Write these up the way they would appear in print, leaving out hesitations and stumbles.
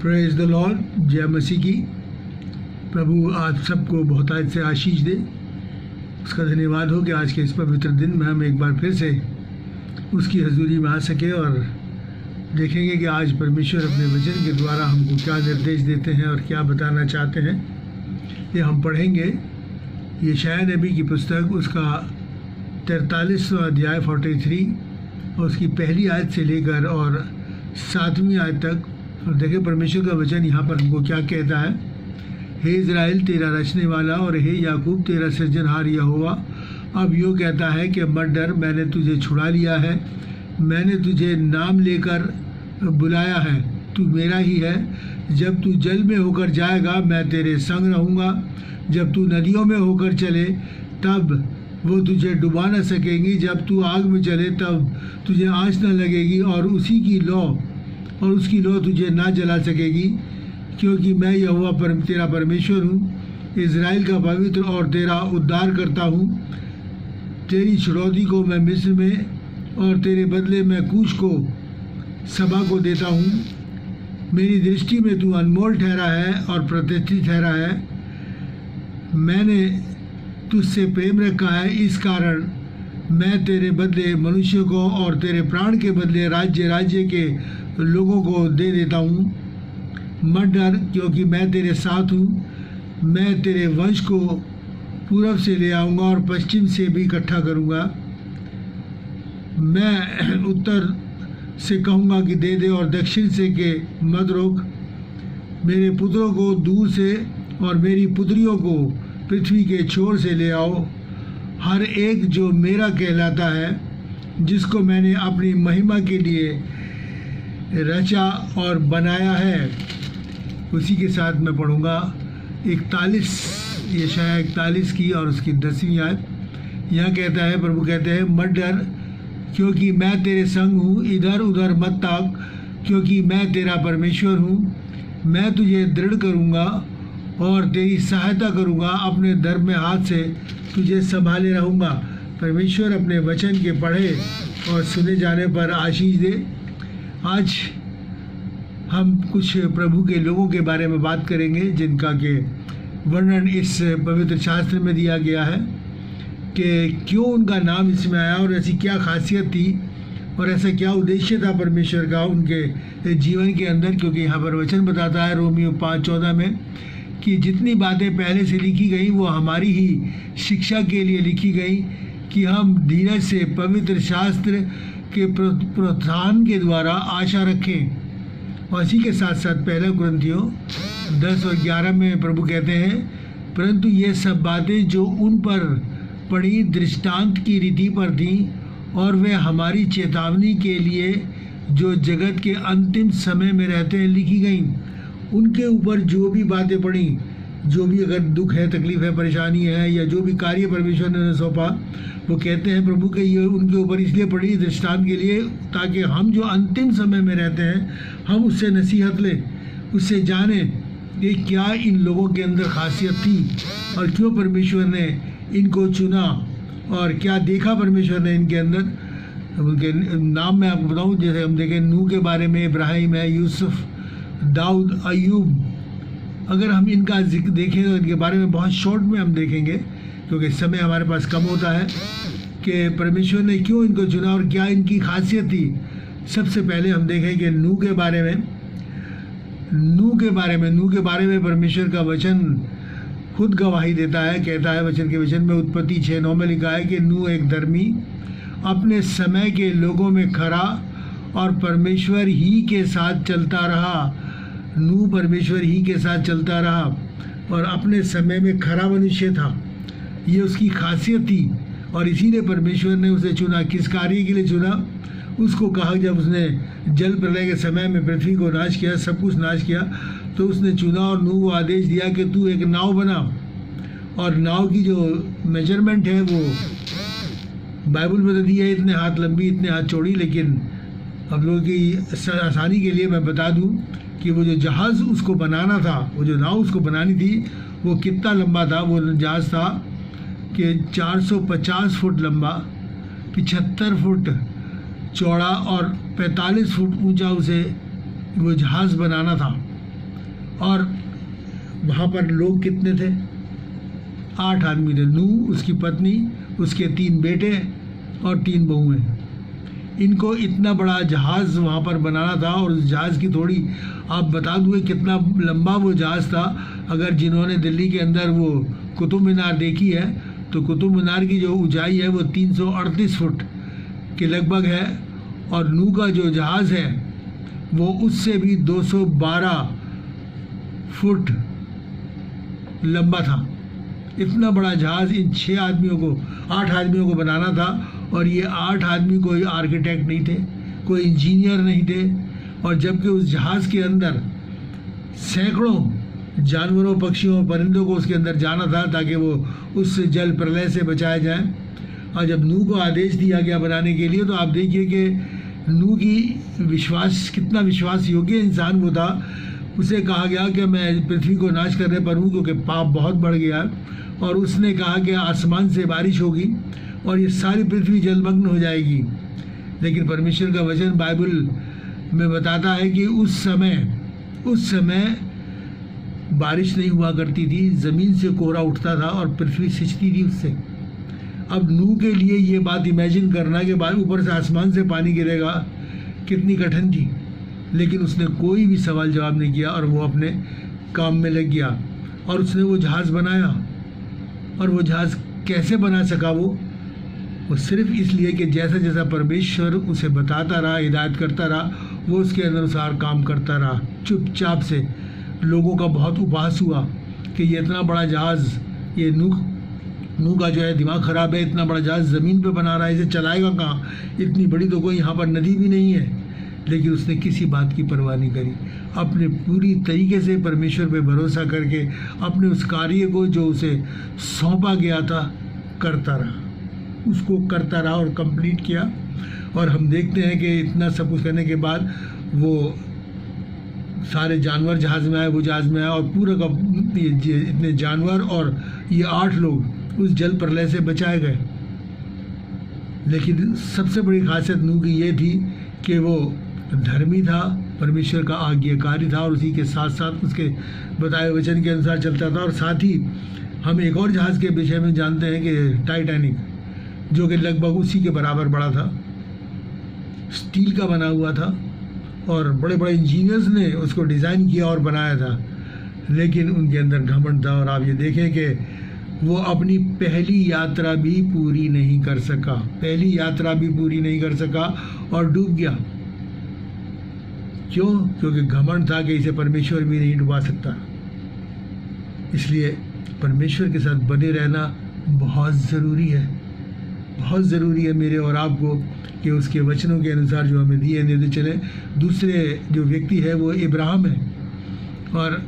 Praise the Lord. जय मसीह की। प्रभु आज सबको बहुतायत से आशीष दे। उसका धन्यवाद हो कि आज के इस पवित्र दिन में हम एक बार फिर से उसकी हजूरी में आ सके और देखेंगे कि आज परमेश्वर अपने वचन के द्वारा हमको क्या निर्देश देते हैं और क्या बताना चाहते हैं। ये हम पढ़ेंगे यशायाह नबी की पुस्तक, उसका 43वां अध्याय 43 और उसकी पहली आयत से लेकर और 7वीं आयत तक। और देखिए परमेश्वर का वचन यहाँ पर हमको क्या कहता है। हे इज़राइल, तेरा रचने वाला, और हे याकूब, तेरा सृजनहार यहोवा अब यूँ कहता है कि मत डर, मैंने तुझे छुड़ा लिया है, मैंने तुझे नाम लेकर बुलाया है, तू मेरा ही है। जब तू जल में होकर जाएगा मैं तेरे संग रहूँगा, जब तू नदियों में होकर चले तब वो तुझे डुबा न सकेंगी, जब तू आग में चले तब तुझे आँच न लगेगी और उसकी लौ तुझे ना जला सकेगी, क्योंकि मैं यहोवा तेरा परमेश्वर हूँ, इज़राइल का पवित्र और तेरा उद्धार करता हूँ। तेरी छुड़ौती को मैं मिस्र में और तेरे बदले में कूश को सबा को देता हूँ। मेरी दृष्टि में तू अनमोल ठहरा है और प्रतिष्ठित ठहरा है। मैंने तुझसे प्रेम रखा है, इस कारण मैं तेरे बदले मनुष्य को और तेरे प्राण के बदले राज्य के लोगों को दे देता हूँ। मत डर, क्योंकि मैं तेरे साथ हूँ। मैं तेरे वंश को पूरब से ले आऊँगा और पश्चिम से भी इकट्ठा करूँगा। मैं उत्तर से कहूँगा कि दे दे और दक्षिण से के मत रोक। मेरे पुत्रों को दूर से और मेरी पुत्रियों को पृथ्वी के छोर से ले आओ। हर एक जो मेरा कहलाता है, जिसको मैंने अपनी महिमा के लिए रचा और बनाया है। उसी के साथ मैं पढ़ूँगा 41 यशायाह 41 की और उसकी 10वीं आयत। यहाँ कहता है, प्रभु कहते हैं, मत डर, क्योंकि मैं तेरे संग हूँ, इधर उधर मत ताक, क्योंकि मैं तेरा परमेश्वर हूँ। मैं तुझे दृढ़ करूँगा और तेरी सहायता करूँगा, अपने धर्म में हाथ से तुझे संभाले रहूँगा। परमेश्वर अपने वचन के पढ़े और सुने जाने पर आशीष दे। आज हम कुछ प्रभु के लोगों के बारे में बात करेंगे जिनका के वर्णन इस पवित्र शास्त्र में दिया गया है कि क्यों उनका नाम इसमें आया और ऐसी क्या खासियत थी और ऐसा क्या उद्देश्य था परमेश्वर का उनके जीवन के अंदर। क्योंकि यहाँ पर वचन बताता है रोमियो 5:14 में कि जितनी बातें पहले से लिखी गई वो हमारी ही शिक्षा के लिए लिखी गई, कि हम धीरज से पवित्र शास्त्र के प्रोत्साहन के द्वारा आशा रखें। और इसी के साथ साथ 1 कुरिन्थियों 10 और 11 में प्रभु कहते हैं, परंतु ये सब बातें जो उन पर पड़ी दृष्टांत की रीति पर थीं, और वे हमारी चेतावनी के लिए जो जगत के अंतिम समय में रहते हैं लिखी गई। उनके ऊपर जो भी बातें पड़ी, जो भी अगर दुख है, तकलीफ है, परेशानी है, या जो भी कार्य परमेश्वर ने सौंपा, वो कहते हैं प्रभु के ये उनके ऊपर इसलिए पड़ी दृष्टांत के लिए, ताकि हम जो अंतिम समय में रहते हैं हम उससे नसीहत लें, उससे जानें कि क्या इन लोगों के अंदर खासियत थी और क्यों परमेश्वर ने इनको चुना और क्या देखा परमेश्वर ने इनके अंदर। उनके नाम मैं आपको बताऊँ, जैसे हम देखें नूह के बारे में, इब्राहिम है, यूसुफ, दाऊद, अय्यूब। अगर हम इनका जिक्र देखें तो इनके बारे में बहुत शॉर्ट में हम देखेंगे, क्योंकि समय हमारे पास कम होता है, कि परमेश्वर ने क्यों इनको चुना और क्या इनकी खासियत थी। सबसे पहले हम देखेंगे नूह के बारे में परमेश्वर का वचन खुद गवाही देता है। कहता है वचन में उत्पत्ति 6:9 में लिखा है कि नूह एक धर्मी, अपने समय के लोगों में खरा और परमेश्वर ही के साथ चलता रहा। नूह परमेश्वर ही के साथ चलता रहा और अपने समय में खरा मनुष्य था। ये उसकी खासियत थी और इसीलिए परमेश्वर ने उसे चुना। किस कार्य के लिए चुना? उसको कहा, जब उसने जल प्रलय के समय में पृथ्वी को नाश किया, सब कुछ नाश किया, तो उसने चुना और नूह को आदेश दिया कि तू एक नाव बना। और नाव की जो मेजरमेंट है वो बाइबल में दी है, इतने हाथ लंबी, इतने हाथ चौड़ी। लेकिन अब लोगों की आसानी के लिए मैं बता दूं कि वो जो जहाज़ उसको बनाना था, वो जो नाव उसको बनानी थी, वो कितना लंबा था। वो जहाज़ था कि 450 फुट लंबा, 75 फुट चौड़ा और 45 फुट ऊंचा उसे वो जहाज़ बनाना था। और वहाँ पर लोग कितने थे? 8 आदमी थे। नूह, उसकी पत्नी, उसके 3 बेटे और 3 बहुएं। इनको इतना बड़ा जहाज़ वहाँ पर बनाना था। और उस जहाज़ की थोड़ी आप बता दूँ कितना लंबा वो जहाज़ था। अगर जिन्होंने दिल्ली के अंदर वो कुतुब मीनार देखी है तो कुतुब मीनार की जो ऊंचाई है वो 338 फुट के लगभग है। और नूह का जो जहाज़ है वो उससे भी 212 फुट लंबा था। इतना बड़ा जहाज़ इन 8 आदमियों को बनाना था। और ये 8 आदमी कोई आर्किटेक्ट नहीं थे, कोई इंजीनियर नहीं थे। और जबकि उस जहाज़ के अंदर सैकड़ों जानवरों, पक्षियों, परिंदों को उसके अंदर जाना था ताकि वो उस जल प्रलय से बचाया जाए। और जब नूह को आदेश दिया गया बनाने के लिए, तो आप देखिए कि नूह की कितना विश्वास योग्य इंसान वो था। उसे कहा गया कि मैं पृथ्वी को नाश करने पर हूँ क्योंकि पाप बहुत बढ़ गया है। और उसने कहा कि आसमान से बारिश होगी और ये सारी पृथ्वी जलमग्न हो जाएगी। लेकिन परमेश्वर का वचन बाइबल में बताता है कि उस समय बारिश नहीं हुआ करती थी, ज़मीन से कोहरा उठता था और पृथ्वी सिंचती थी उससे। अब नूह के लिए ये बात इमेजिन करना कि ऊपर से आसमान से पानी गिरेगा कितनी कठिन थी। लेकिन उसने कोई भी सवाल जवाब नहीं किया और वो अपने काम में लग गया। और उसने वो जहाज़ बनाया। और वो जहाज़ कैसे बना सका? वो सिर्फ इसलिए कि जैसा जैसा परमेश्वर उसे बताता रहा, हिदायत करता रहा, वो उसके अनुसार काम करता रहा चुपचाप से। लोगों का बहुत उपहास हुआ कि ये इतना बड़ा जहाज़, ये नूह का जो है दिमाग ख़राब है, इतना बड़ा जहाज़ ज़मीन पे बना रहा है, इसे चलाएगा कहाँ? इतनी बड़ी तो कोई यहाँ पर नदी भी नहीं है। लेकिन उसने किसी बात की परवाह नहीं करी। अपने पूरी तरीके से परमेश्वर पे भरोसा करके अपने उस कार्य को जो उसे सौंपा गया था करता रहा और कंप्लीट किया। और हम देखते हैं कि इतना सब कुछ करने के बाद वो सारे जानवर जहाज़ में आए, वो जहाज़ में आए और पूरा का इतने जानवर और ये 8 लोग उस जल प्रलय से बचाए गए। लेकिन सबसे बड़ी खासियत नूह की ये थी कि वो धर्मी था, परमेश्वर का आज्ञाकारी था और उसी के साथ साथ उसके बताए वचन के अनुसार चलता था। और साथ ही हम एक और जहाज़ के विषय में जानते हैं कि टाइटैनिक, जो कि लगभग उसी के बराबर बड़ा था, स्टील का बना हुआ था और बड़े बड़े इंजीनियर्स ने उसको डिज़ाइन किया और बनाया था। लेकिन उनके अंदर घमंड था। और आप ये देखें कि वो अपनी पहली यात्रा भी पूरी नहीं कर सका और डूब गया। क्यों? क्योंकि घमंड था कि इसे परमेश्वर भी नहीं डुबा सकता। इसलिए परमेश्वर के साथ बने रहना बहुत ज़रूरी है मेरे और आपको कि उसके वचनों के अनुसार जो हमें दिए देते चले। दूसरे जो व्यक्ति है वो इब्राहिम है। और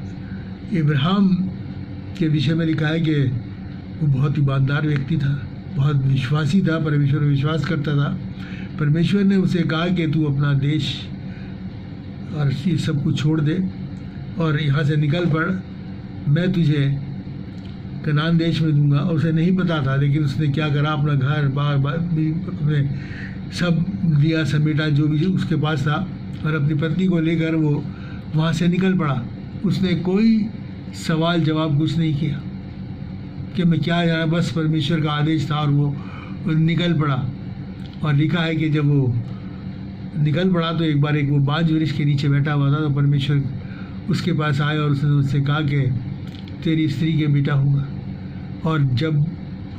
इब्राहिम के विषय में लिखा है कि वो बहुत ईमानदार व्यक्ति था, बहुत विश्वासी था, परमेश्वर में विश्वास करता था। परमेश्वर ने उसे कहा कि तू अपना देश और ये सब कुछ छोड़ दे और यहाँ से निकल पड़, मैं तुझे कनान देश में दूंगा। और उसे नहीं पता था, लेकिन उसने क्या करा, अपना घर बार अपने सब लिया समेटा जो भी उसके पास था और अपनी पत्नी को लेकर वो वहाँ से निकल पड़ा। उसने कोई सवाल जवाब कुछ नहीं किया कि मैं क्या जाना, बस परमेश्वर का आदेश था और वो निकल पड़ा। और लिखा है कि जब वो निकल पड़ा तो एक बार वो बांज वृक्ष के नीचे बैठा हुआ था, तो परमेश्वर उसके पास आए और उसने उससे कहा कि तेरी स्त्री के बेटा होगा। और जब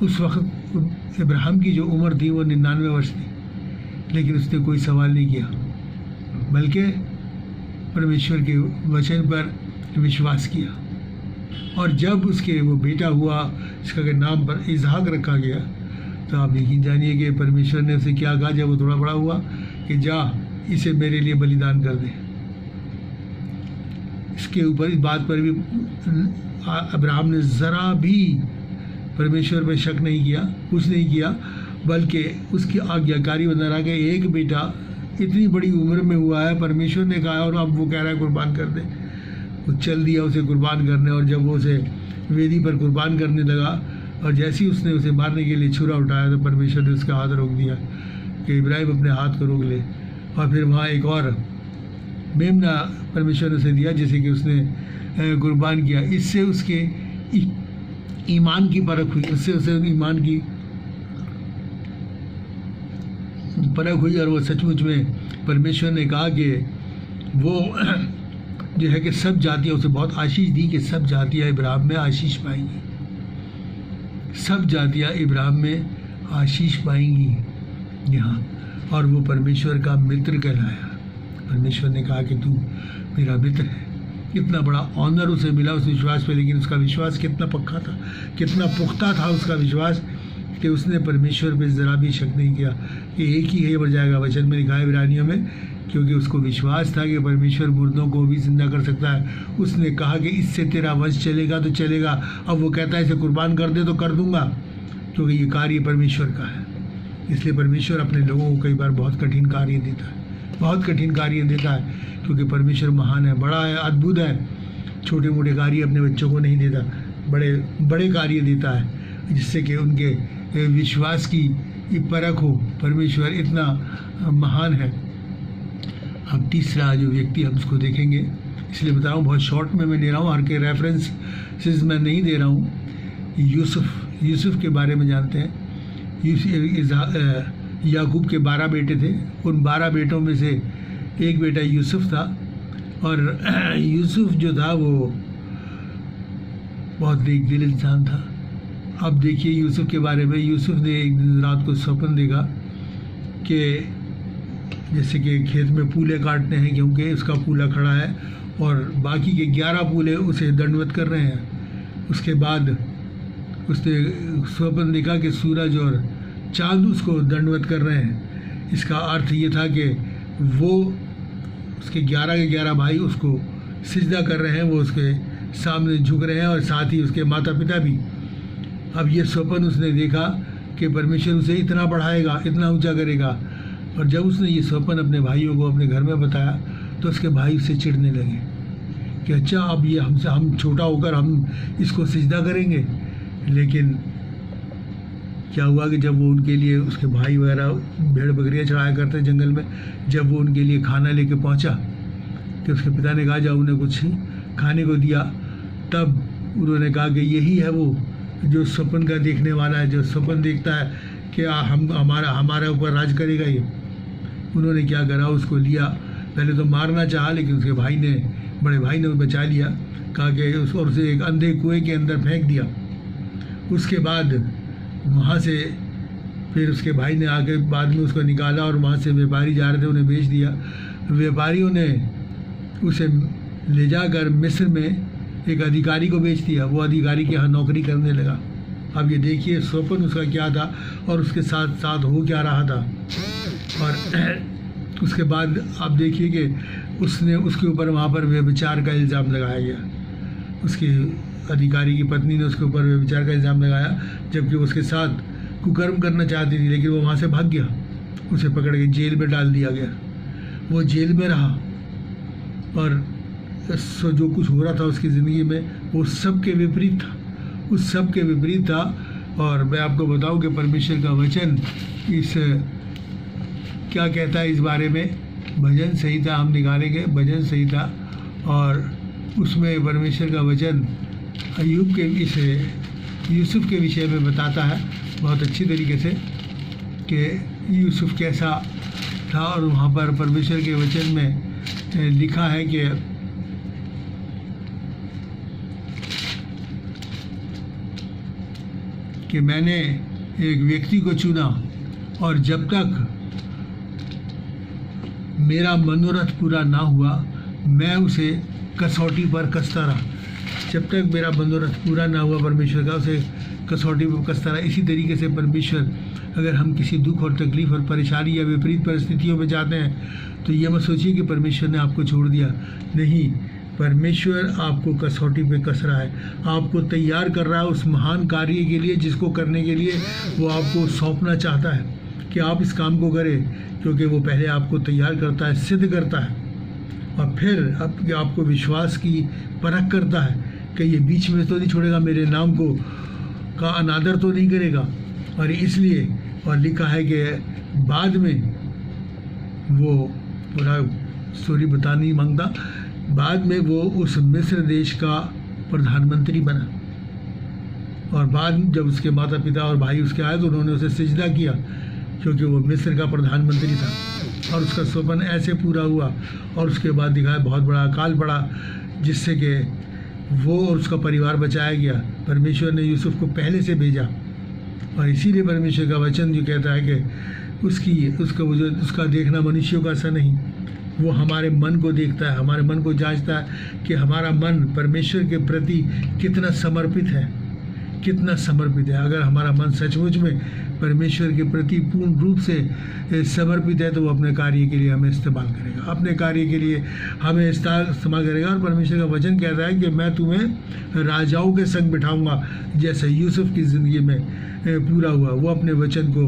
उस वक्त इब्राहिम की जो उम्र थी वो 99 वर्ष थी, लेकिन उसने कोई सवाल नहीं किया, बल्कि परमेश्वर के वचन पर विश्वास किया। और जब उसके वो बेटा हुआ, इसका नाम पर इसहाक रखा गया, तो आप यकीन जानिए कि परमेश्वर ने उसे क्या कहा जब वो थोड़ा बड़ा हुआ कि जा इसे मेरे लिए बलिदान कर दे। इसके ऊपर, इस बात पर भी अब्राहम ने ज़रा भी परमेश्वर पर शक नहीं किया, कुछ नहीं किया, बल्कि उसकी आज्ञाकारी बना रहा कि एक बेटा इतनी बड़ी उम्र में हुआ है, परमेश्वर ने कहा और अब वो कह रहा है कुर्बान कर दे। वो चल दिया उसे कुर्बान करने। और जब वो उसे वेदी पर कुर्बान करने लगा और जैसे ही उसने उसे मारने के लिए छुरा उठाया, तो परमेश्वर ने उसका हाथ रोक दिया कि इब्राहिम अपने हाथ को रोक ले। और फिर वहाँ एक और मेमना परमेश्वर ने उसे दिया जिसे कि उसने कुर्बान किया। इससे उसके ईमान की परख हुई, उससे उसे ईमान की परख हुई और वो सचमुच में परमेश्वर ने कहा कि वो जो है कि सब जातियाँ उसे बहुत आशीष दी कि सब जातियाँ इब्राहिम में आशीष पाएंगी, सब जातियाँ इब्राहिम में आशीष पाएंगी यहाँ। और वो परमेश्वर का मित्र कहलाया। परमेश्वर ने कहा कि तू मेरा मित्र है। कितना बड़ा ऑनर उसे मिला उस विश्वास पे, लेकिन उसका विश्वास कितना पक्का था, कितना पुख्ता था उसका विश्वास कि उसने परमेश्वर पे ज़रा भी शक नहीं किया कि एक ही है बढ़ जाएगा। वचन में लिखा है इब्रानियों में, क्योंकि उसको विश्वास था कि परमेश्वर मुर्दों को भी जिंदा कर सकता है। उसने कहा कि इससे तेरा वंश चलेगा तो चलेगा। अब वो कहता है इसे कुर्बान कर दे तो कर दूंगा, क्योंकि ये कार्य परमेश्वर का है। इसलिए परमेश्वर अपने लोगों को कई बार बहुत कठिन कार्य देता है, बहुत कठिन कार्य देता है, क्योंकि परमेश्वर महान है, बड़ा है, अद्भुत है। छोटे मोटे कार्य अपने बच्चों को नहीं देता, बड़े बड़े कार्य देता है, जिससे कि उनके विश्वास की परख हो। परमेश्वर इतना महान है। अब तीसरा जो व्यक्ति हम उसको देखेंगे, इसलिए बता रहा हूँ, बहुत शॉर्ट में मैं दे रहा हूँ, हर के रेफरेंसेस मैं नहीं दे रहा हूँ। यूसुफ के बारे में जानते हैं। याकूब के 12 बेटे थे, उन 12 बेटों में से एक बेटा यूसुफ था। और यूसुफ जो था वो बहुत नेक दिल इंसान था। अब देखिए यूसुफ के बारे में, यूसुफ ने एक दिन रात को स्वप्न देखा कि जैसे कि खेत में पूले काटने हैं, क्योंकि उसका पूला खड़ा है और बाकी के 11 पूले उसे दंडवत कर रहे हैं। उसके बाद उसने स्वप्न देखा कि सूरज और चांद उसको दंडवत कर रहे हैं। इसका अर्थ ये था कि वो उसके 11 के 11 भाई उसको सिजदा कर रहे हैं, वो उसके सामने झुक रहे हैं, और साथ ही उसके माता पिता भी। अब ये स्वप्न उसने देखा कि परमेश्वर उसे इतना बढ़ाएगा, इतना ऊंचा करेगा। और जब उसने ये स्वप्न अपने भाइयों को अपने घर में बताया तो उसके भाई उससे चिढ़ने लगे कि अच्छा अब ये हमसे, हम छोटा होकर हम इसको सिजदा करेंगे। लेकिन क्या हुआ कि जब वो उनके लिए, उसके भाई वगैरह भेड़ बकरियाँ चढ़ाया करते जंगल में, जब वो उनके लिए खाना लेके पहुंचा कि उसके पिता ने कहा जाओ उन्हें कुछ खाने को दिया, तब उन्होंने कहा कि यही है वो जो स्वप्न का देखने वाला है, जो स्वप्न देखता है कि हम हमारे ऊपर राज करेगा ये। उन्होंने क्या करा, उसको लिया, पहले तो मारना चाहा, लेकिन उसके भाई ने, बड़े भाई ने बचा लिया। कहा कि उसे एक अंधे कुएं के अंदर फेंक दिया। उसके बाद वहाँ से फिर उसके भाई ने आके बाद में उसको निकाला और वहाँ से व्यापारी जा रहे थे, उन्हें बेच दिया। व्यापारियों ने उसे ले जाकर मिस्र में एक अधिकारी को बेच दिया। वो अधिकारी के यहाँ नौकरी करने लगा। अब ये देखिए स्वप्न उसका क्या था और उसके साथ साथ हो क्या रहा था। और उसके बाद आप देखिए कि उसने उसके ऊपर वहाँ पर व्यभिचार का इल्ज़ाम लगाया गया। उसके अधिकारी की पत्नी ने उसके ऊपर व्यभिचार का इल्ज़ाम लगाया, जबकि उसके साथ कुकर्म करना चाहती थी, लेकिन वो वहाँ से भाग गया। उसे पकड़ के जेल में डाल दिया गया। वो जेल में रहा और जो कुछ हो रहा था उसकी ज़िंदगी में वो सब के विपरीत था, उस सब के विपरीत था। और मैं आपको बताऊं कि परमेश्वर का वचन इस क्या कहता है इस बारे में। भजन संहिता हम निकालेंगे, भजन संहिता, और उसमें परमेश्वर का वचन अय्यूब के इस यूसुफ के विषय में बताता है बहुत अच्छी तरीके से कि यूसुफ कैसा था। और वहाँ पर परमेश्वर के वचन में लिखा है कि मैंने एक व्यक्ति को चुना और जब तक मेरा मनोरथ पूरा ना हुआ मैं उसे कसौटी पर कसता रहा। जब तक मेरा मनोरथ पूरा ना हुआ परमेश्वर का, उसे कसौटी पर कसता रहा। इसी तरीके से परमेश्वर, अगर हम किसी दुख और तकलीफ और परेशानी या विपरीत परिस्थितियों में जाते हैं तो ये मत सोचिए कि परमेश्वर ने आपको छोड़ दिया। नहीं, परमेश्वर आपको कसौटी पे कस रहा है, आपको तैयार कर रहा है उस महान कार्य के लिए जिसको करने के लिए वो आपको सौंपना चाहता है कि आप इस काम को करें, क्योंकि वो पहले आपको तैयार करता है, सिद्ध करता है, और फिर आपको विश्वास की परख करता है कि ये बीच में तो नहीं छोड़ेगा, मेरे नाम को का अनादर तो नहीं करेगा। और इसलिए, और लिखा है कि बाद में वो पूरा स्टोरी बताना नहीं मांगता। बाद में वो उस मिस्र देश का प्रधानमंत्री बना, और बाद जब उसके माता पिता और भाई उसके आए तो उन्होंने उसे सिजदा किया, क्योंकि वो मिस्र का प्रधानमंत्री था। और उसका स्वप्न ऐसे पूरा हुआ, और उसके बाद दिखाया बहुत बड़ा अकाल पड़ा, जिससे कि वो और उसका परिवार बचाया गया। परमेश्वर ने यूसुफ को पहले से भेजा, और इसीलिए परमेश्वर का वचन जो कहता है कि उसका देखना मनुष्यों का सा नहीं, वो हमारे मन को देखता है, हमारे मन को जांचता है कि हमारा मन परमेश्वर के प्रति कितना समर्पित है, कितना समर्पित है। अगर हमारा मन सचमुच में परमेश्वर के प्रति पूर्ण रूप से समर्पित है तो वो अपने कार्य के लिए हमें इस्तेमाल करेगा, अपने कार्य के लिए हमें इस्तेमाल करेगा। और परमेश्वर का वचन कहता है कि मैं तुम्हें राजाओं के संग बिठाऊंगा, जैसे यूसुफ की ज़िंदगी में पूरा हुआ। वो अपने वचन को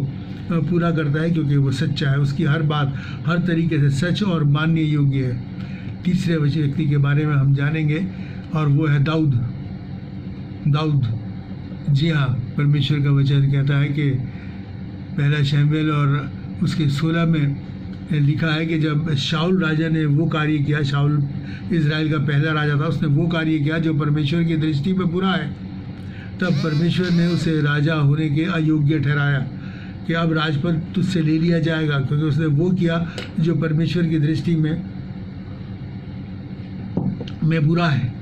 पूरा करता है, क्योंकि वो सच्चा है, उसकी हर बात हर तरीके से सच और मानने योग्य है। तीसरे व्यक्ति के बारे में हम जानेंगे, और वो है दाऊद। जी हाँ, परमेश्वर का वचन कहता है कि पहला शमूएल और उसके 16 में लिखा है कि जब शाऊल राजा ने वो कार्य किया, शाऊल इज़राइल का पहला राजा था, उसने वो कार्य किया जो परमेश्वर की दृष्टि में बुरा है, तब परमेश्वर ने उसे राजा होने के अयोग्य ठहराया कि अब राजपद तुझसे ले लिया जाएगा, क्योंकि उसने वो किया जो परमेश्वर की दृष्टि में बुरा है।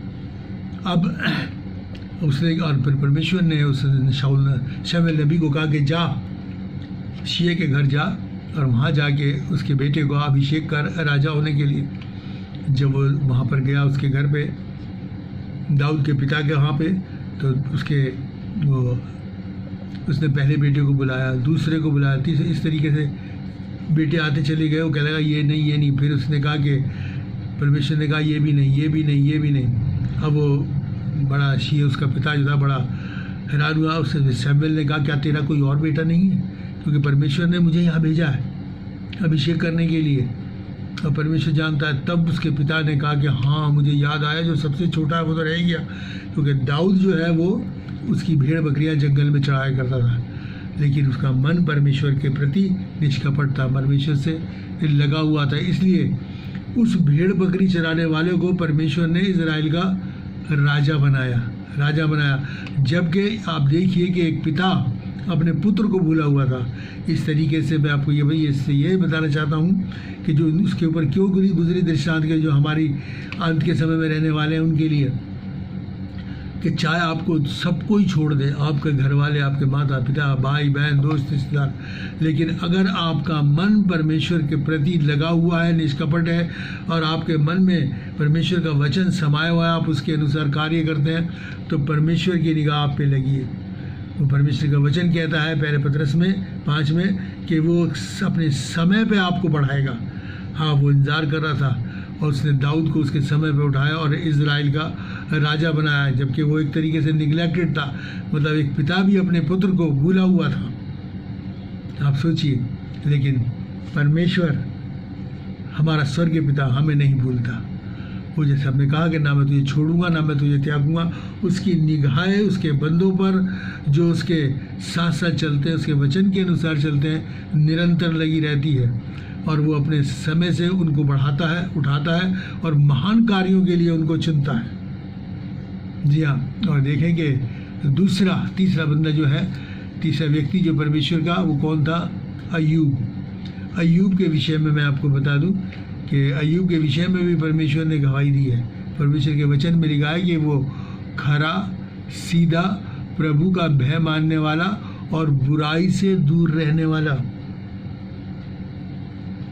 अब उसने, और फिर परमेश्वर ने उस शमूएल नबी को कहा कि जा शिये के घर जा और वहाँ जाके उसके बेटे को अभिषेक कर राजा होने के लिए। जब वो वहाँ पर गया उसके घर पे, दाऊद के पिता के वहाँ पे, तो उसने पहले बेटे को बुलाया, दूसरे को बुलाया, तीसरे, इस तरीके से बेटे आते चले गए। वो कह लगा ये नहीं। फिर उसने कहा कि परमेश्वर ने कहा ये भी नहीं। अब वो बड़ा शिये उसका पिता जो था बड़ा हैरान हुआ। उससे शमूएल ने कहा क्या तेरा कोई और बेटा नहीं है, क्योंकि परमेश्वर ने मुझे यहाँ भेजा है अभिषेक करने के लिए, और परमेश्वर जानता है। तब उसके पिता ने कहा कि हाँ, मुझे याद आया, जो सबसे छोटा है वो तो रह गया, क्योंकि दाऊद जो है वो उसकी भेड़ बकरियाँ जंगल में चढ़ाया करता था, लेकिन उसका मन परमेश्वर के प्रति निष्कपट था, परमेश्वर से लगा हुआ था। इसलिए उस भेड़ बकरी चराने वाले को परमेश्वर ने इज़राइल का राजा बनाया। जबकि आप देखिए कि एक पिता अपने पुत्र को भूला हुआ था। इस तरीके से मैं आपको ये बताना चाहता हूँ कि जो उसके ऊपर क्यों गुजरी दृष्टांत के, जो हमारी अंत के समय में रहने वाले हैं उनके लिए, कि चाहे आपको सब कोई छोड़ दे, आपके घर वाले, आपके माता पिता, भाई बहन, दोस्त, रिश्तेदार, लेकिन अगर आपका मन परमेश्वर के प्रति लगा हुआ है, निष्कपट है, और आपके मन में परमेश्वर का वचन समाया हुआ है, आप उसके अनुसार कार्य करते हैं, तो परमेश्वर की निगाह आप पे लगी है। वो परमेश्वर का वचन कहता है पहले पतरस में 5 में कि वो अपने समय पे आपको बढ़ाएगा। हाँ, वो इंतज़ार कर रहा था, और उसने दाऊद को उसके समय पे उठाया और इज़राइल का राजा बनाया, जबकि वो एक तरीके से निगलेक्टेड था, मतलब एक पिता भी अपने पुत्र को भूला हुआ था। आप सोचिए, लेकिन परमेश्वर हमारा स्वर्गीय पिता हमें नहीं भूलता। वो जैसे हमने कहा कि ना मैं तुझे छोड़ूंगा ना मैं तुझे त्यागूंगा, उसकी निगाहें उसके बंदों पर जो उसके साथ साथ चलते हैं, उसके वचन के अनुसार चलते हैं, निरंतर लगी रहती है, और वो अपने समय से उनको बढ़ाता है, उठाता है, और महान कार्यों के लिए उनको चुनता है। जी हाँ, और देखें कि तीसरा बंदा जो है, तीसरा व्यक्ति जो परमेश्वर का, वो कौन था? अय्यूब के विषय में मैं आपको बता दूं कि अय्यूब के विषय में भी परमेश्वर ने गवाही दी है। परमेश्वर के वचन में लिखा है कि वो खरा, सीधा, प्रभु का भय मानने वाला और बुराई से दूर रहने वाला।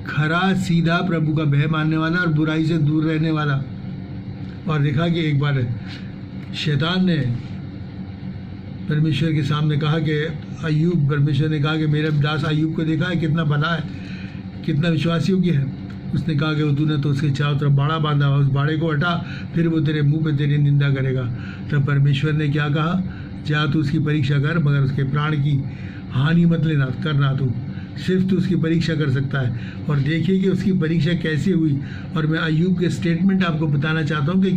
खरा, सीधा, प्रभु का भय मानने वाला और बुराई से दूर रहने वाला। और देखा कि एक बार शैतान ने परमेश्वर के सामने कहा कि अय्यूब, परमेश्वर ने कहा कि मेरे दास अय्यूब को देखा है, कितना भला है, कितना विश्वास योग्य है। उसने कहा कि तूने तो उसके चारों तरफ बाड़ा बांधा हुआ, उस बाड़े को हटा, फिर वो तेरे मुंह पे तेरी निंदा करेगा। तब परमेश्वर ने क्या कहा? जा तू उसकी परीक्षा कर, मगर उसके प्राण की हानि मत लेना करना, तू सिर्फ तू उसकी परीक्षा कर सकता है। और देखिए कि उसकी परीक्षा कैसे हुई। और मैं अय्यूब के स्टेटमेंट आपको बताना चाहता हूँ कि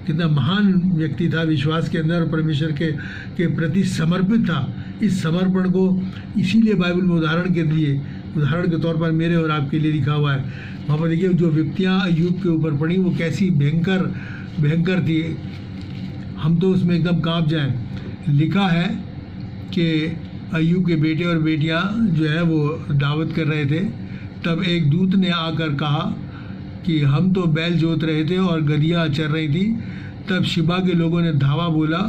कितना महान व्यक्ति था विश्वास के अंदर, और परमेश्वर के प्रति समर्पित था। इस समर्पण को इसीलिए बाइबल में उदाहरण के लिए उदाहरण के तौर पर मेरे और आपके लिए लिखा हुआ है। वहाँ पर देखिए जो विपत्तियाँ अय्यूब के ऊपर पड़ी वो कैसी भयंकर भयंकर थी, हम तो उसमें एकदम कांप जाएं। लिखा है कि अय्यूब के बेटे और बेटियां जो है वो दावत कर रहे थे, तब एक दूत ने आकर कहा कि हम तो बैल जोत रहे थे और गधियां चर रही थी, तब शिबा के लोगों ने धावा बोला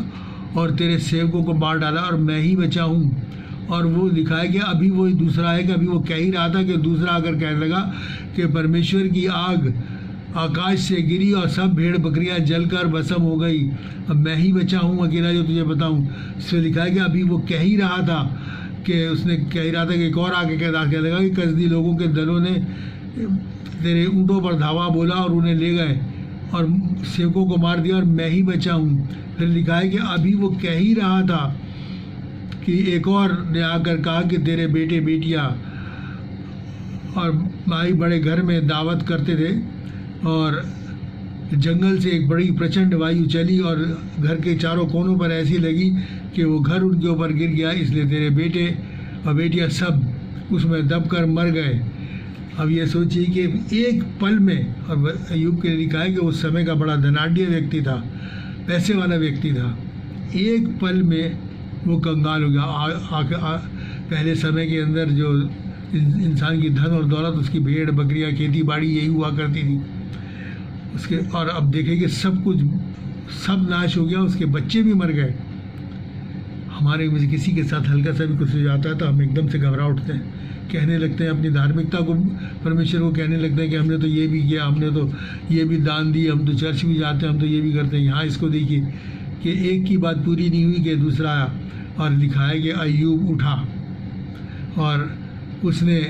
और तेरे सेवकों को मार डाला और मैं ही बचा हूँ। और वो लिखा है कि अभी वो दूसरा है कि अभी वो कह ही रहा था कि दूसरा आकर कहने लगा कि परमेश्वर की आग आकाश से गिरी और सब भेड़ बकरियां जलकर भस्म हो गई, अब मैं ही बचा हूँ अकेला जो तुझे बताऊँ। इसमें लिखा है कि अभी वो कह ही रहा था कि उसने कह ही रहा था कि एक और आके कहने लगा कि कसदी लोगों के दलों ने तेरे ऊँटों पर धावा बोला और उन्हें ले गए और सेवकों को मार दिया और मैं ही बचा हूँ। फिर लिखा है कि अभी वो कह ही रहा था कि एक और ने आकर कहा कि तेरे बेटे बेटियाँ और भाई बड़े घर में दावत करते थे और जंगल से एक बड़ी प्रचंड वायु चली और घर के चारों कोनों पर ऐसी लगी कि वो घर उनके ऊपर गिर गया, इसलिए तेरे बेटे और बेटियां सब उसमें दबकर मर गए। अब ये सोचिए कि एक पल में, और अय्यूब के लिए लिखा है कि उस समय का बड़ा धनाढ्य व्यक्ति था, पैसे वाला व्यक्ति था, एक पल में वो कंगाल हो गया। पहले समय के अंदर जो इंसान की धन और दौलत, उसकी भेड़ बकरियां खेती बाड़ी यही हुआ करती थी उसके, और अब देखें कि सब कुछ सब नाश हो गया, उसके बच्चे भी मर गए। हमारे में किसी के साथ हल्का सा भी कुछ हो जाता है तो हम एकदम से घबरा उठते हैं, कहने लगते हैं अपनी धार्मिकता को, परमेश्वर को कहने लगते हैं कि हमने तो ये भी किया, हमने तो ये भी दान दी, हम तो चर्च भी जाते हैं, हम तो ये भी करते हैं। यहाँ इसको देखिए कि एक की बात पूरी नहीं हुई कि दूसरा आया, और लिखा है कि अय्यूब उठा और उसने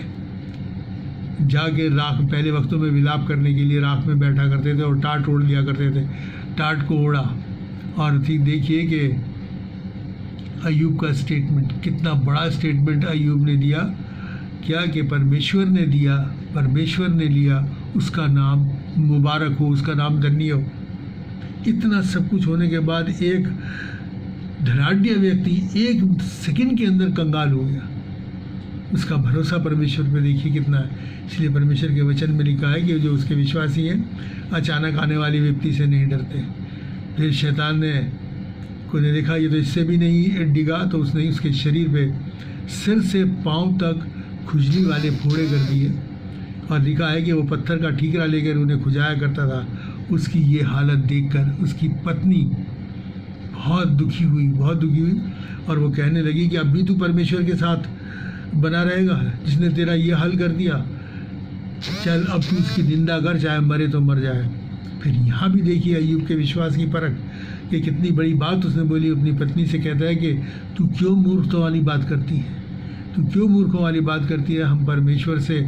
जाके राख, पहले वक्तों में विलाप करने के लिए राख में बैठा करते थे और टाट ओढ़ लिया करते थे, टाट को ओढ़ा। और ठीक देखिए कि अय्यूब का स्टेटमेंट, कितना बड़ा स्टेटमेंट अय्यूब ने दिया, क्या कि परमेश्वर ने दिया, परमेश्वर ने लिया, उसका नाम मुबारक हो, उसका नाम धन्य हो। इतना सब कुछ होने के बाद एक धनाढ्य व्यक्ति एक सेकंड के अंदर कंगाल हो गया। उसका भरोसा परमेश्वर पे देखिए कितना है। इसलिए परमेश्वर के वचन में लिखा है कि जो उसके विश्वासी हैं अचानक आने वाली विपत्ति से नहीं डरते। फिर शैतान ने को ने देखा ये तो इससे भी नहीं डिगा, तो उसने उसके शरीर पे सिर से पांव तक खुजली वाले फोड़े कर दिए, और लिखा है कि वो पत्थर का ठीकरा लेकर उन्हें खुजाया करता था। उसकी ये हालत देखकर उसकी पत्नी बहुत दुखी हुई, बहुत दुखी हुई, और वो कहने लगी कि अब भी तू परमेश्वर के साथ बना रहेगा जिसने तेरा ये हाल कर दिया, चल अब तू उसकी निंदा कर, चाहे मरे तो मर जाए। फिर यहाँ भी देखिए अय्यूब के विश्वास की परख कि कितनी बड़ी बात उसने बोली। अपनी पत्नी से कहता है कि तू क्यों मूर्खों वाली बात करती है, तू क्यों मूर्खों वाली बात करती है, हम परमेश्वर से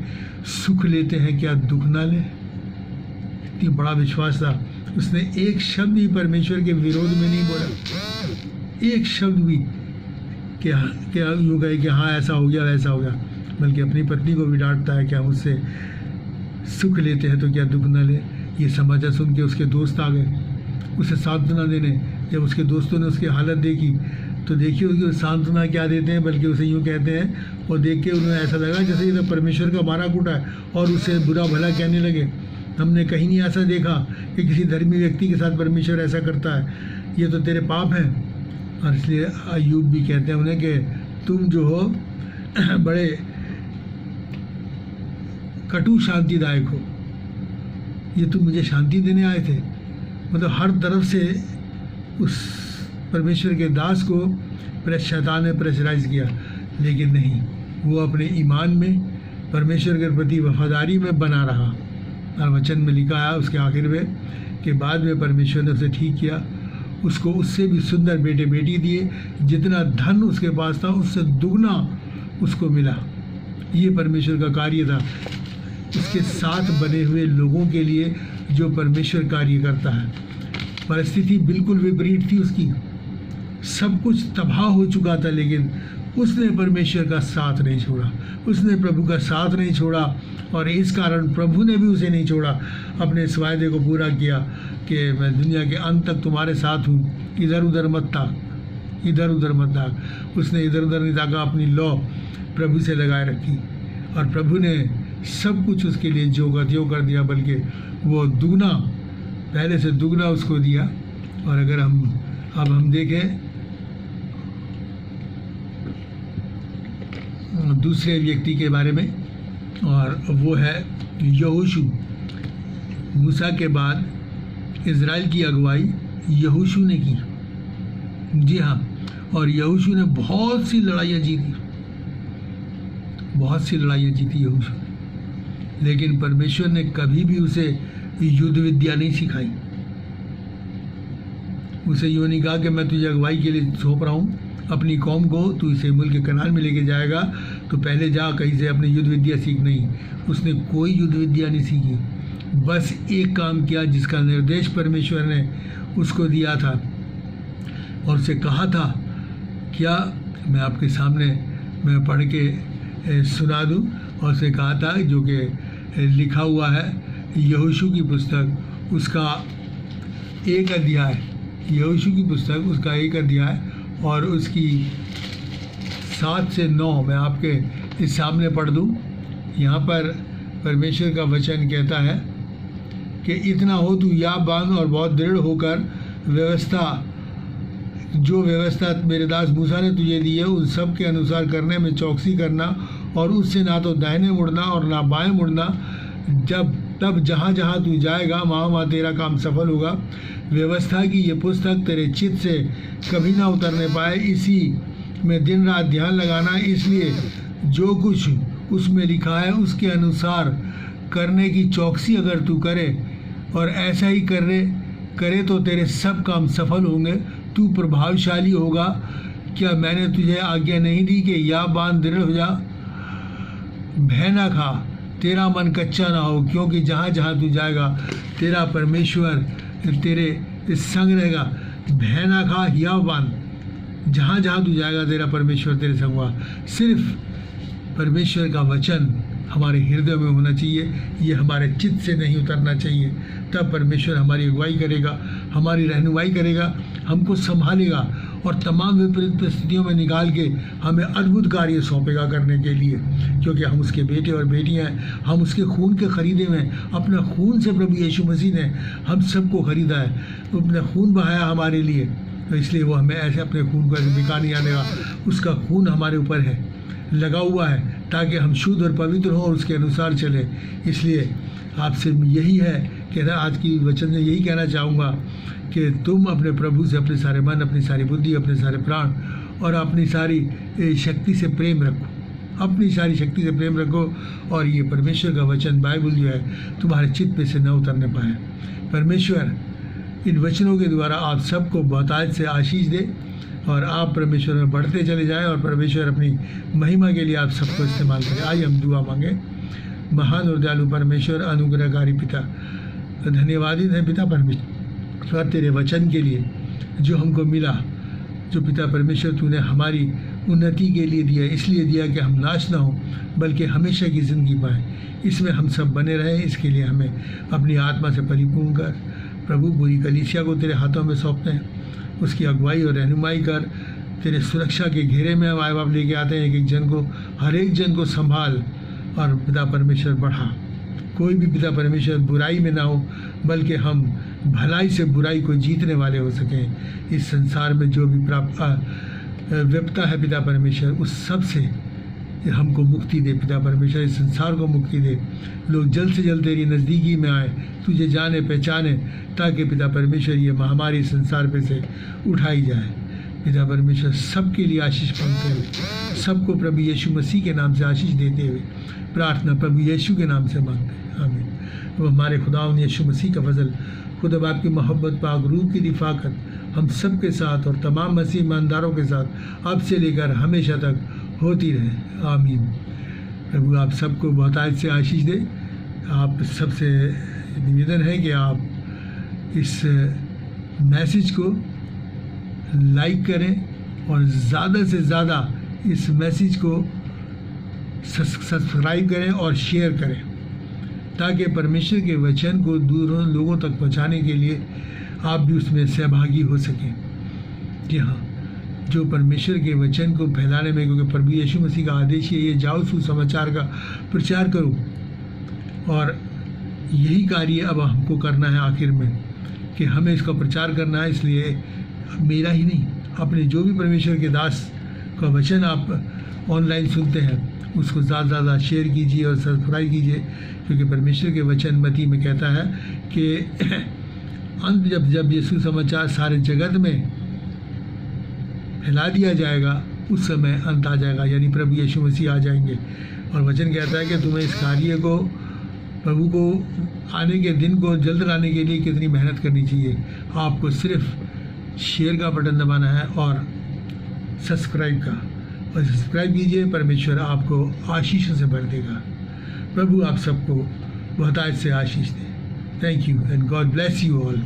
सुख लेते हैं क्या दुख ना ले। इतनी बड़ा विश्वास था, उसने एक शब्द भी परमेश्वर के विरोध में नहीं बोला, एक शब्द भी क्या यूँ कहे कि हाँ ऐसा हो गया वैसा हो गया, बल्कि अपनी पत्नी को भी डांटता है कि हम उससे सुख लेते हैं तो क्या दुख न ले। ये समाचार सुन के उसके दोस्त आ गए उसे सांत्वना देने। जब उसके दोस्तों ने उसकी हालत देखी तो देखिए उसकी सांत्वना क्या देते हैं, बल्कि उसे यूँ कहते हैं, और देख के उन्हें ऐसा लगा जैसे ये तो परमेश्वर का मारा कूटा है, और उससे बुरा भला कहने लगे। हमने कहीं नहीं ऐसा देखा कि किसी धर्मी व्यक्ति के साथ परमेश्वर ऐसा करता है, ये तो तेरे पाप हैं। और इसलिए अय्यूब भी कहते हैं उन्हें कि तुम जो हो बड़े कटु शांतिदायक हो, ये तुम मुझे शांति देने आए थे। मतलब हर तरफ से उस परमेश्वर के दास को शैतान ने प्रेशराइज किया, लेकिन नहीं, वो अपने ईमान में परमेश्वर के प्रति वफादारी में बना रहा। और वचन में लिखा है उसके आखिर में कि बाद में परमेश्वर ने उसे ठीक किया, उसको उससे भी सुंदर बेटे बेटी दिए, जितना धन उसके पास था उससे दुगना उसको मिला। ये परमेश्वर का कार्य था उसके साथ बने हुए लोगों के लिए जो परमेश्वर कार्य करता है। परिस्थिति बिल्कुल विपरीत थी उसकी, सब कुछ तबाह हो चुका था, लेकिन उसने परमेश्वर का साथ नहीं छोड़ा, उसने प्रभु का साथ नहीं छोड़ा, और इस कारण प्रभु ने भी उसे नहीं छोड़ा। अपने इस वायदे को पूरा किया कि मैं दुनिया के अंत तक तुम्हारे साथ हूँ, इधर उधर मत ताक, इधर उधर मत ताक। उसने इधर उधर नहीं ताका, अपनी लौ प्रभु से लगाए रखी। और प्रभु ने सब कुछ उसके लिए जो का त्यों कर दिया, बल्कि वो दुगना, पहले से दुगना उसको दिया। और अगर हम देखें दूसरे व्यक्ति के बारे में, और वो है यहोशू। मूसा के बाद इज़राइल की अगुवाई यहोशू ने की। जी हाँ, और यहोशू ने बहुत सी लड़ाइयाँ जीती, बहुत सी लड़ाइयाँ जीती यहोशू ने, लेकिन परमेश्वर ने कभी भी उसे युद्ध विद्या नहीं सिखाई। उसे यूँ नहीं कहा कि मैं तुझे अगुवाई के लिए सौंप रहा हूँ अपनी कौम को, तू इसे मुल्क के कनान में लेके जाएगा तो पहले जा कहीं से अपनी युद्ध विद्या सीख। नहीं, उसने कोई युद्ध विद्या नहीं सीखी, बस एक काम किया जिसका निर्देश परमेश्वर ने उसको दिया था और उसे कहा था। क्या मैं आपके सामने मैं पढ़ के सुना दूं? और उसे कहा था, जो कि लिखा हुआ है यहोशू की पुस्तक, उसका 1 अध्याय, यहोशू की पुस्तक उसका 1 अध्याय और उसकी 7 से 9 मैं आपके इस सामने पढ़ दूं। यहाँ पर परमेश्वर का वचन कहता है कि इतना हो तू याद बांध और बहुत दृढ़ होकर जो व्यवस्था मेरे दास मूसा ने तुझे दी है उन सब के अनुसार करने में चौकसी करना, और उससे ना तो दाहिने मुड़ना और ना बाएं मुड़ना। तब जहाँ जहाँ तू जाएगा वहाँ वहाँ तेरा काम सफल होगा। व्यवस्था की ये पुस्तक तेरे चित्त से कभी ना उतरने पाए, इसी में दिन रात ध्यान लगाना। इसलिए जो कुछ उसमें लिखा है उसके अनुसार करने की चौकसी अगर तू करे और ऐसा ही करे तो तेरे सब काम सफल होंगे, तू प्रभावशाली होगा। क्या मैंने तुझे आज्ञा नहीं दी कि या बांध दृढ़ हो जा, भय ना खा, तेरा मन कच्चा ना हो, क्योंकि जहाँ जहाँ तू जाएगा तेरा परमेश्वर तेरे संग रहेगा। भय ना खा, या बांध, जहाँ जहाँ तू जाएगा तेरा परमेश्वर तेरे संग होगा। सिर्फ परमेश्वर का वचन हमारे हृदय में होना चाहिए, ये हमारे चित्त से नहीं उतरना चाहिए। तब परमेश्वर हमारी अगुवाई करेगा, हमारी रहनुमाई करेगा, हमको संभालेगा और तमाम विपरीत परिस्थितियों में निकाल के हमें अद्भुत कार्य सौंपेगा करने के लिए, क्योंकि हम उसके बेटे और बेटियां हैं। हम उसके खून के खरीदे हुए हैं। अपना खून से प्रभु यीशु मसीह ने हम सबको खरीदा है, अपना खून बहाया हमारे लिए, तो इसलिए वो हमें ऐसे अपने खून को ऐसे बेकार नहीं आने का। उसका खून हमारे ऊपर है, लगा हुआ है, ताकि हम शुद्ध और पवित्र हों और उसके अनुसार चलें। इसलिए आपसे यही है कि आज की वचन में यही कहना चाहूँगा कि तुम अपने प्रभु से अपने सारे मन, अपनी सारी बुद्धि, अपने सारे प्राण और अपनी सारी शक्ति से प्रेम रखो, अपनी सारी शक्ति से प्रेम रखो, और ये परमेश्वर का वचन बाइबल जो है तुम्हारे चित्त पे से न उतरने पाए। परमेश्वर इन वचनों के द्वारा आप सबको बहुतायत से आशीष दे और आप परमेश्वर में बढ़ते चले जाएं और परमेश्वर अपनी महिमा के लिए आप सबको इस्तेमाल करें। आइए हम दुआ मांगे। महान और दयालु परमेश्वर, अनुग्रहकारी पिता, धन्यवादित है पिता परमेश्वर तेरे वचन के लिए जो हमको मिला, जो पिता परमेश्वर तूने हमारी उन्नति के लिए दिया, इसलिए दिया कि हम नाश ना हो बल्कि हमेशा की ज़िंदगी पाएँ। इसमें हम सब बने रहें, इसके लिए हमें अपनी आत्मा से परिपूर्ण कर। प्रभु पूरी कलीसिया को तेरे हाथों में सौंपते हैं, उसकी अगुवाई और रहनुमाई कर। तेरे सुरक्षा के घेरे में हम माँ बाप लेके आते हैं, एक जन को, हर एक जन को संभाल और पिता परमेश्वर बढ़ा। कोई भी पिता परमेश्वर बुराई में ना हो बल्कि हम भलाई से बुराई को जीतने वाले हो सकें। इस संसार में जो भी विपता है पिता परमेश्वर, उस सब से हमको मुक्ति दे पिता परमेश्वर, इस संसार को मुक्ति दे। लोग जल्द से जल्द तेरी नज़दीकी में आए, तुझे जाने पहचाने, ताकि पिता परमेश्वर ये महामारी संसार पे से उठाई जाए। पिता परमेश्वर सबके लिए आशीष मांगते हुए, सबको प्रभु यीशु मसीह के नाम से आशीष देते हुए प्रार्थना प्रभु यीशु के नाम से मांगते हैं, आमीन। तो हमारे खुदावंद यीशु मसीह का फजल, खुदा बाप की मोहब्बत, पाक रूह की रिफाकत हम सब के साथ और तमाम मसीह ईमानदारों के साथ अब से लेकर हमेशा तक होती रहे, आमीन। प्रभु आप सबको बहुतायत से आशीष दे। आप सबसे निवेदन है कि आप इस मैसेज को लाइक करें और ज़्यादा से ज़्यादा इस मैसेज को सब्सक्राइब करें और शेयर करें, ताकि परमेश्वर के वचन को दूरों लोगों तक पहुंचाने के लिए आप भी उसमें सहभागी हो सकें। जी हाँ, जो परमेश्वर के वचन को फैलाने में, क्योंकि प्रभु यीशु मसीह का आदेश है ये जाओ सुसमाचार का प्रचार करो, और यही कार्य अब हमको करना है आखिर में कि हमें इसका प्रचार करना है। इसलिए मेरा ही नहीं, अपने जो भी परमेश्वर के दास का वचन आप ऑनलाइन सुनते हैं उसको ज़्यादा से ज़्यादा शेयर कीजिए और सब्सक्राइब कीजिए, क्योंकि परमेश्वर के वचन मत्ती में कहता है कि अंत जब यीशु समाचार सारे जगत में फैला दिया जाएगा उस समय अंत आ जाएगा, यानी प्रभु यीशु मसीह आ जाएंगे। और वचन कहता है कि तुम्हें इस कार्य को, प्रभु को आने के दिन को जल्द लाने के लिए कितनी मेहनत करनी चाहिए। आपको सिर्फ शेयर का बटन दबाना है और सब्सक्राइब का, और सब्सक्राइब कीजिए। परमेश्वर आपको आशीषों से भर देगा। प्रभु आप सबको बहुतायत से आशीष दे। Thank you and God bless you all.